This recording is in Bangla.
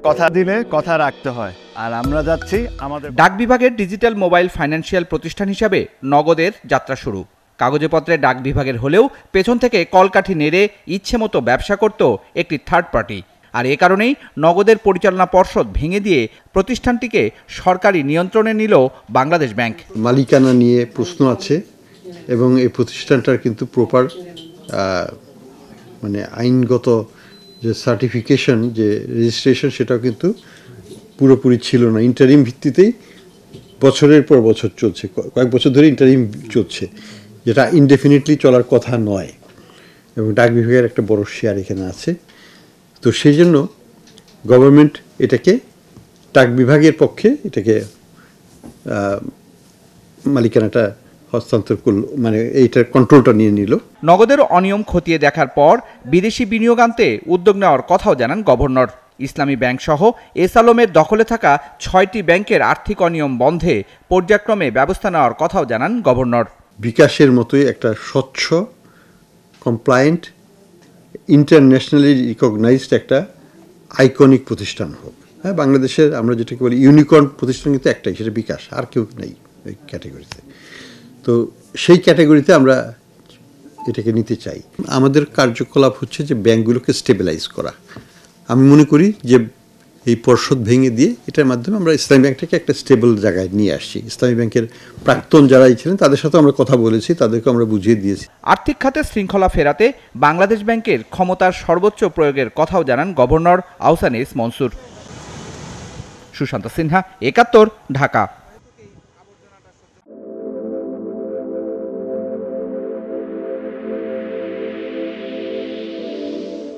কথা দিলে কথা রাখতে হয়, আর আমরা যাচ্ছি আমাদের ডাক বিভাগের ডিজিটাল মোবাইল ফাইন্যান্সিয়াল প্রতিষ্ঠান হিসাবে নগদের যাত্রা শুরু। কাগজেপত্রে ডাক বিভাগের হলেও পেছন থেকে কলকাঠি নেড়ে ইচ্ছেমতো ব্যবসা করত একটি থার্ড পার্টি। আর এ কারণেই নগদের পরিচালনা পর্ষদ ভেঙে দিয়ে প্রতিষ্ঠানটিকে সরকারি নিয়ন্ত্রণে নিল বাংলাদেশ ব্যাংক। মালিকানা নিয়ে প্রশ্ন আছে এবং এই প্রতিষ্ঠানটার কিন্তু প্রপার মানে আইনগত যে সার্টিফিকেশন, যে রেজিস্ট্রেশন, সেটাও কিন্তু পুরোপুরি ছিল না। ইন্টারিম ভিত্তিতেই বছরের পর বছর চলছে, কয়েক বছর ধরে ইন্টারিম চলছে, যেটা ইনডেফিনিটলি চলার কথা নয়। এবং ডাক বিভাগের একটা বড় শেয়ার এখানে আছে। তো সেই জন্য গভর্নমেন্ট এটাকে ডাক বিভাগের পক্ষে এটাকে মালিকানাটা হস্তান্তর করলো, মানে এইটার কন্ট্রোলটা নিয়ে নিল। নগদের অনিয়ম খতিয়ে দেখার পর বিদেশি বিনিয়োগ আনতে উদ্যোগ নেওয়ার কথাও জানান গভর্নর। ইসলামী ব্যাংক সহ এস আলমের দখলে থাকা 6টি ব্যাংকের আর্থিক অনিয়ম বন্ধে পর্যায়ক্রমে ব্যবস্থা নেওয়ার কথাও জানান গভর্নর। বিকাশের মতোই একটা স্বচ্ছ, কমপ্লায়েন্ট, ইন্টারন্যাশনালি রিকগনাইজড একটা আইকনিক প্রতিষ্ঠান হোক। হ্যাঁ, বাংলাদেশের আমরা যেটাকে বলি ইউনিকর্ন প্রতিষ্ঠান কিন্তু একটাই, সেটা বিকাশ, আর কেউ নেই ওই ক্যাটাগরিতে। তো সেই ক্যাটাগরিতে আমরা এটাকে নিতে চাই। আমাদের কার্যকলাপ হচ্ছে যে ব্যাংকগুলোকে স্টেবিলাইজ করা। আমি মনে করি যে এই পর্ষদ ভেঙে দিয়ে এটার মাধ্যমে আমরা ইসলামী ব্যাংকটাকে একটা স্টেবল জায়গায় নিয়ে আসছি। ইসলামী ব্যাংকের প্রাক্তন যারাই ছিলেন তাদের সাথে আমরা কথা বলেছি, তাদেরকে আমরা বুঝিয়ে দিয়েছি। আর্থিক খাতে শৃঙ্খলা ফেরাতে বাংলাদেশ ব্যাংকের ক্ষমতার সর্বোচ্চ প্রয়োগের কথাও জানান গভর্নর আহসান এস মনসুর। সুশান্ত সিনহা, ৭১, ঢাকা।